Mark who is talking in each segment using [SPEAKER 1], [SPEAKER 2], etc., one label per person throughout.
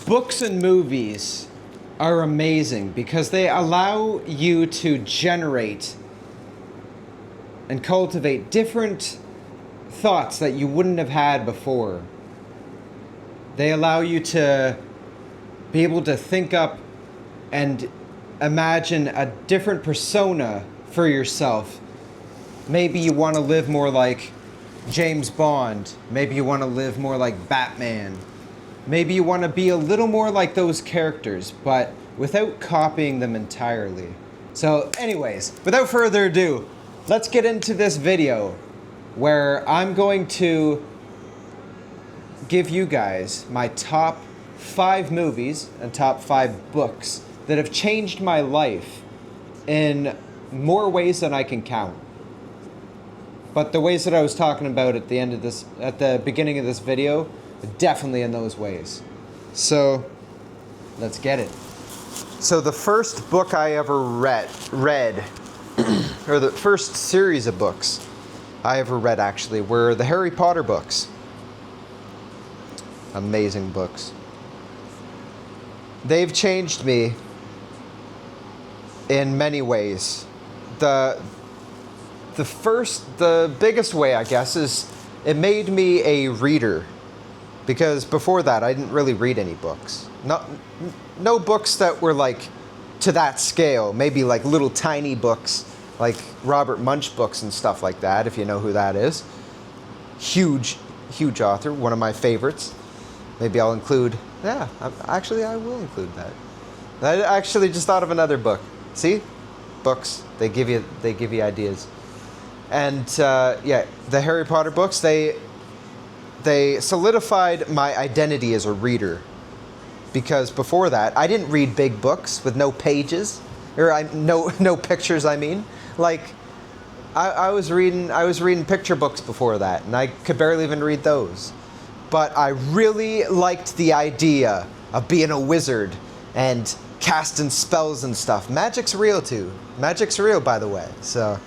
[SPEAKER 1] Books and movies are amazing because they allow you to generate and cultivate different thoughts that you wouldn't have had before. They allow you to be able to think up and imagine a different persona for yourself. Maybe you want to live more like James Bond. Maybe you want to live more like Batman. Maybe you want to be a little more like those characters, but without copying them entirely. So anyways, without further ado, let's get into this video where I'm going to give you guys my top 5 movies and top 5 books that have changed my life in more ways than I can count. But the ways that I was talking about at the beginning of this video, definitely in those ways. So, let's get it. So the first book I ever read, or the first series of books I ever read actually, were the Harry Potter books. Amazing books. They've changed me in many ways. The biggest way, I guess, is it made me a reader. Because before that, I didn't really read any books. No books that were like to that scale. Maybe like little tiny books, like Robert Munch books and stuff like that, if you know who that is. Huge author, one of my favorites. Maybe I'll include, I will include that. I actually just thought of another book. See? Books, they give you ideas. And the Harry Potter books, they solidified my identity as a reader, because before that I didn't read big books with no pages, or no pictures. I mean, like I was reading picture books before that, and I could barely even read those. But I really liked the idea of being a wizard and casting spells and stuff. Magic's real too. Magic's real, by the way. So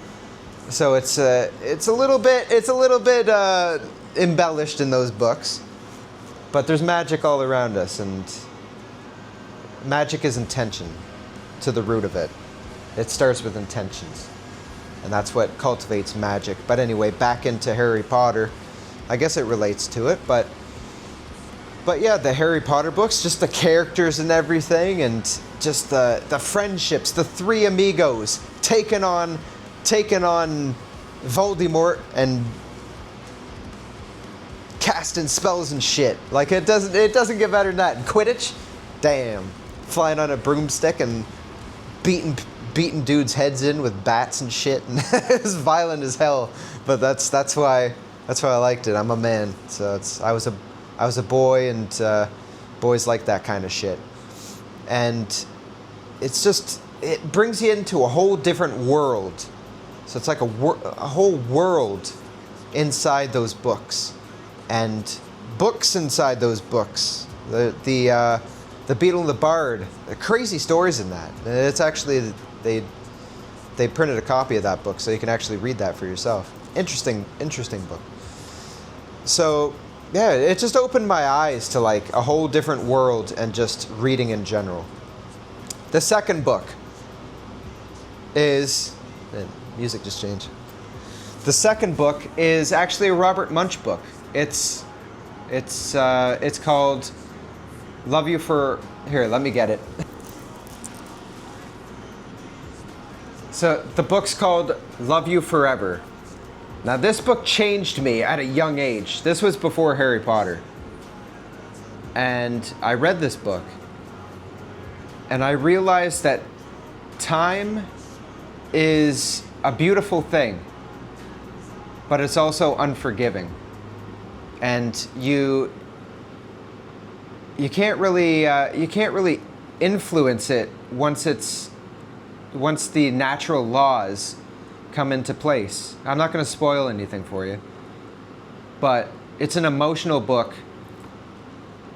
[SPEAKER 1] it's a little bit embellished in those books, but there's magic all around us, and magic is intention to the root of it. It starts with intentions, and that's what cultivates magic. But anyway, back into Harry Potter. I guess it relates to it, but yeah, the Harry Potter books, just the characters and everything, and just the friendships, the 3 amigos taking on Voldemort and casting spells and shit. Like it doesn't get better than that. And Quidditch, damn, flying on a broomstick and beating dudes' heads in with bats and shit, and it's violent as hell. But that's why I liked it. I'm a man, so I was a boy, and boys like that kind of shit. And it brings you into a whole different world. So it's like a whole world inside those books. And books inside those books. The Beetle and the Bard. The crazy stories in that. It's actually, they printed a copy of that book, so you can actually read that for yourself. Interesting book. So yeah, it just opened my eyes to like a whole different world and just reading in general. The second book is, music just changed. The second book is actually a Robert Munch book. It's called Love You For... Here, let me get it. So the book's called Love You Forever. Now this book changed me at a young age. This was before Harry Potter. And I read this book, and I realized that time is a beautiful thing, but it's also unforgiving. And you can't really influence it once the natural laws come into place. I'm not going to spoil anything for you, but it's an emotional book,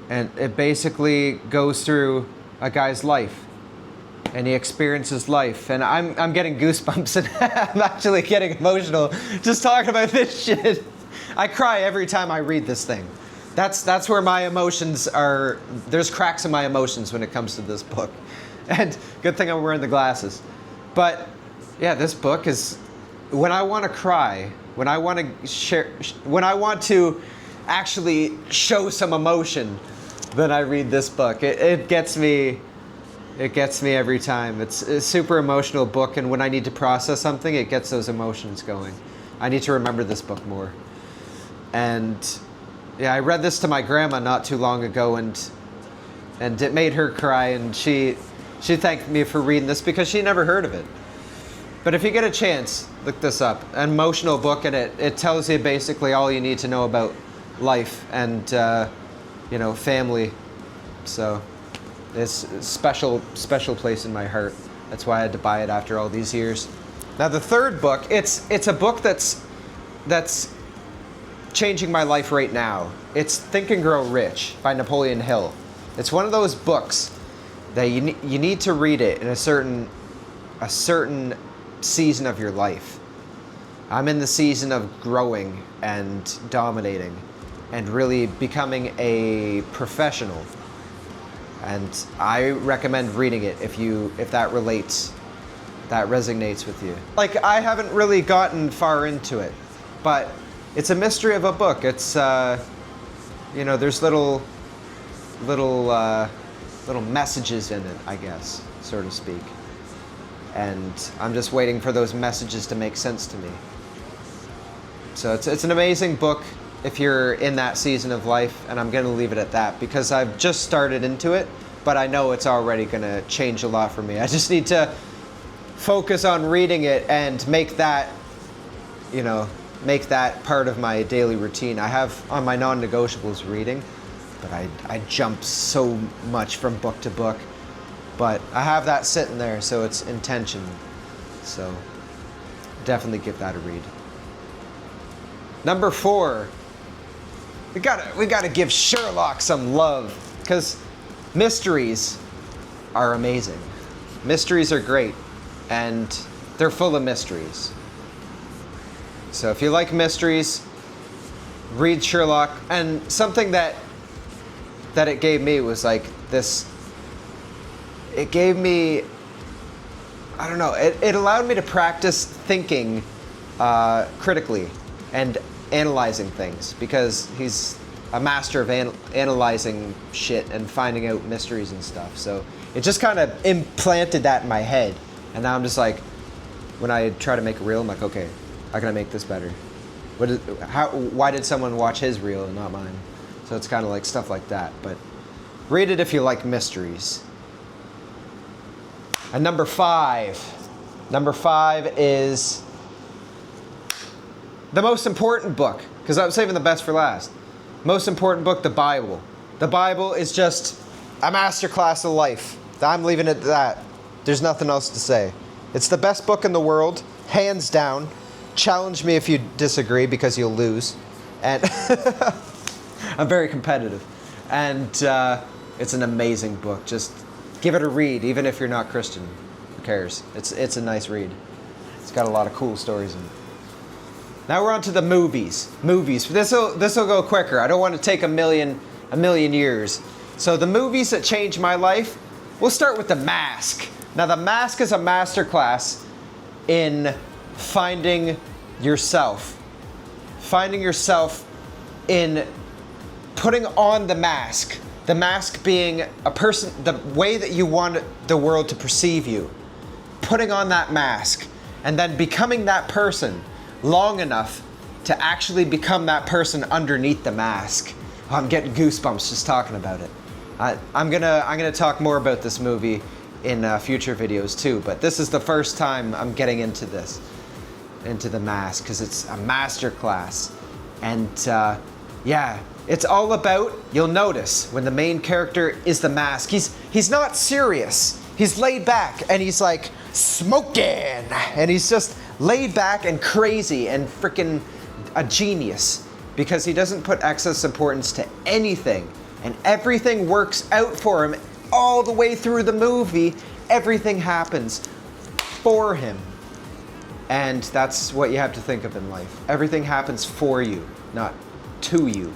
[SPEAKER 1] and it basically goes through a guy's life, and he experiences life, and I'm getting goosebumps, and I'm actually getting emotional just talking about this shit. I cry every time I read this thing. That's where my emotions are. There's cracks in my emotions when it comes to this book, and good thing I'm wearing the glasses. But yeah, this book is when I want to cry, when I want to share, when I want to actually show some emotion, then I read this book. It gets me. It gets me every time. It's a super emotional book, and when I need to process something, it gets those emotions going. I need to remember this book more. And yeah, I read this to my grandma not too long ago, and it made her cry, and she thanked me for reading this because she never heard of it. But if you get a chance, look this up. An emotional book, and it tells you basically all you need to know about life and family. So it's a special place in my heart. That's why I had to buy it after all these years. Now the third book, it's a book that's changing my life right now. It's Think and Grow Rich by Napoleon Hill. It's one of those books that you need to read it in a certain season of your life. I'm in the season of growing and dominating and really becoming a professional. And I recommend reading it if that resonates with you. Like, I haven't really gotten far into it, but it's a mystery of a book. It's there's little messages in it, I guess, so to speak. And I'm just waiting for those messages to make sense to me. So it's an amazing book if you're in that season of life, and I'm going to leave it at that because I've just started into it, but I know it's already going to change a lot for me. I just need to focus on reading it and make that part of my daily routine. I have on my non-negotiables reading, but I jump so much from book to book. But I have that sitting there, so it's intention. So definitely give that a read. Number 4, we gotta give Sherlock some love, because mysteries are amazing. Mysteries are great, and they're full of mysteries. So if you like mysteries, read Sherlock. And something that it gave me was like this. It gave me, I don't know, it allowed me to practice thinking critically and analyzing things, because he's a master of analyzing shit and finding out mysteries and stuff. So it just kind of implanted that in my head. And now I'm just like, when I try to make a reel, I'm like, okay, how can I make this better? Why did someone watch his reel and not mine? So it's kind of like stuff like that. But read it if you like mysteries. And number 5. Number 5 is the most important book, because I'm saving the best for last. Most important book, the Bible. The Bible is just a masterclass of life. I'm leaving it at that. There's nothing else to say. It's the best book in the world, hands down. Challenge me if you disagree, because you'll lose. And I'm very competitive. And it's an amazing book. Just give it a read, even if you're not Christian. Who cares? It's a nice read. It's got a lot of cool stories in it. Now we're on to the movies. Movies. This'll go quicker. I don't want to take a million years. So the movies that changed my life, we'll start with The Mask. Now The Mask is a masterclass in finding yourself. Finding yourself in putting on the mask. The mask being a person, the way that you want the world to perceive you. Putting on that mask and then becoming that person long enough to actually become that person underneath the mask. Oh, I'm getting goosebumps just talking about it. I'm gonna talk more about this movie in future videos too, but this is the first time I'm getting into this, into The Mask, because it's a masterclass. And yeah, it's all about, you'll notice when the main character is the mask, he's not serious. He's laid back and he's like smoking, and he's just laid back and crazy and freaking a genius, because he doesn't put excess importance to anything, and everything works out for him all the way through the movie. Everything happens for him. And that's what you have to think of in life. Everything happens for you, not to you.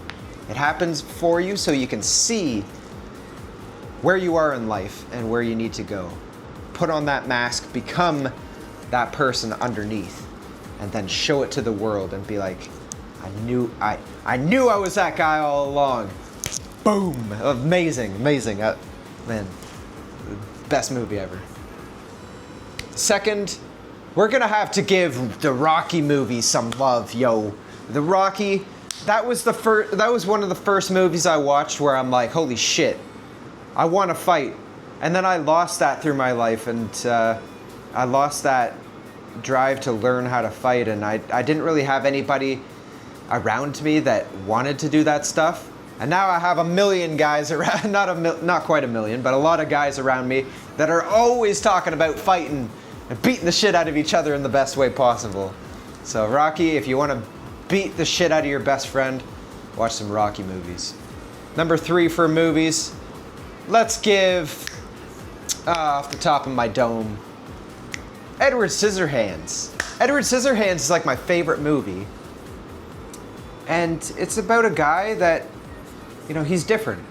[SPEAKER 1] It happens for you so you can see where you are in life and where you need to go. Put on that mask, become that person underneath, and then show it to the world and be like, I knew I was that guy all along. Boom! Amazing, amazing. Man, best movie ever. Second, we're gonna have to give the Rocky movie some love, yo. The Rocky, that was one of the first movies I watched where I'm like, holy shit, I want to fight. And then I lost that through my life, and I lost that drive to learn how to fight, and I didn't really have anybody around me that wanted to do that stuff. And now I have a million guys around, not quite a million, but a lot of guys around me that are always talking about fighting and beating the shit out of each other in the best way possible. So Rocky, if you want to beat the shit out of your best friend, watch some Rocky movies. Number 3 for movies, let's give, off the top of my dome, Edward Scissorhands. Edward Scissorhands is like my favorite movie. And it's about a guy that, you know, he's different.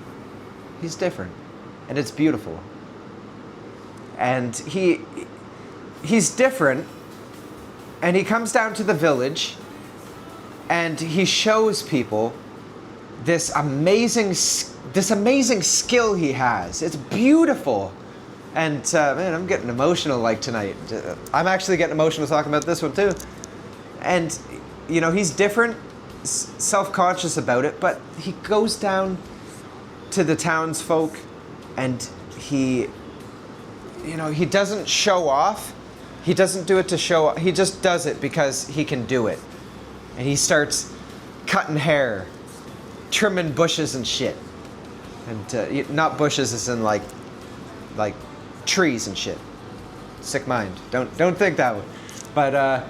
[SPEAKER 1] He's different. And it's beautiful. And he's different. And he comes down to the village and he shows people this amazing skill he has. It's beautiful. And man, I'm getting emotional like tonight. I'm actually getting emotional talking about this one too. And, you know, he's different, self-conscious about it, but he goes down to the townsfolk and he doesn't show off. He doesn't do it to show off. He just does it because he can do it. And he starts cutting hair, trimming bushes and shit. And not bushes as in like trees and shit. Sick mind. Don't think that way. But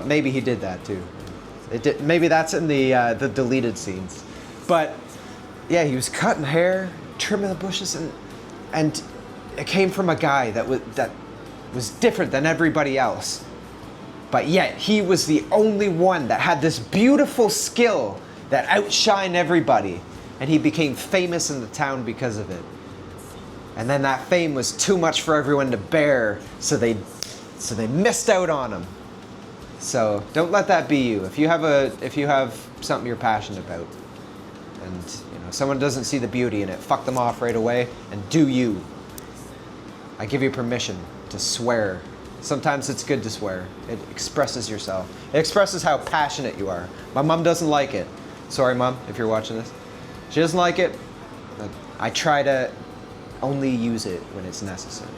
[SPEAKER 1] maybe he did that too. Maybe that's in the deleted scenes. But yeah, he was cutting hair, trimming the bushes, and it came from a guy that was different than everybody else. But yet he was the only one that had this beautiful skill that outshined everybody, and he became famous in the town because of it. And then that fame was too much for everyone to bear, so they missed out on him. So don't let that be you. If you have something you're passionate about, and someone doesn't see the beauty in it, fuck them off right away and do you. I give you permission to swear. Sometimes it's good to swear. It expresses yourself. It expresses how passionate you are. My mom doesn't like it. Sorry, Mom, if you're watching this. She doesn't like it. I try to only use it when it's necessary.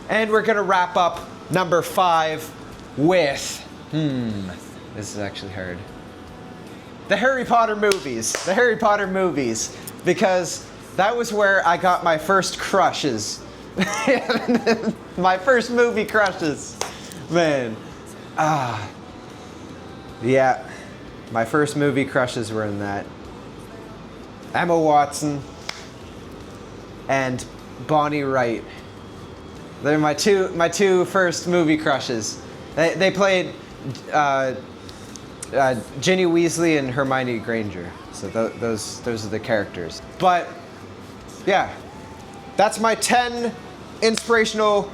[SPEAKER 1] And we're gonna wrap up number 5 with, this is actually hard. The Harry Potter movies. The Harry Potter movies. Because that was where I got my first crushes. My first movie crushes. Man. Yeah. My first movie crushes were in that. Emma Watson and Bonnie Wright. They're my two first movie crushes. They played Ginny Weasley and Hermione Granger. So those are the characters. But yeah, that's my 10 inspirational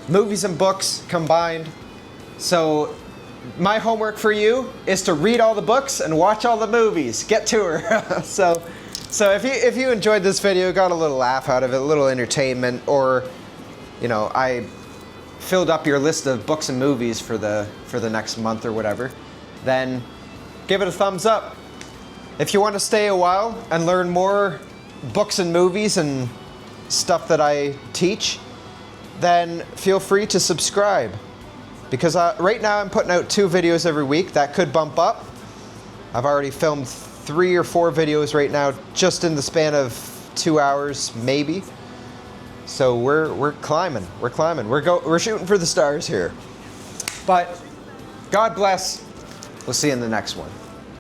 [SPEAKER 1] movies and books combined. So my homework for you is to read all the books and watch all the movies. Get to her. So if you enjoyed this video, got a little laugh out of it, a little entertainment, or I filled up your list of books and movies for the next month or whatever, then give it a thumbs up. If you want to stay a while and learn more books and movies and stuff that I teach, then feel free to subscribe. Because right now I'm putting out 2 videos every week. That could bump up. I've already filmed 3 or 4 videos right now, just in the span of 2 hours, maybe. So we're climbing. We're climbing. We're shooting for the stars here. But God bless. We'll see you in the next one.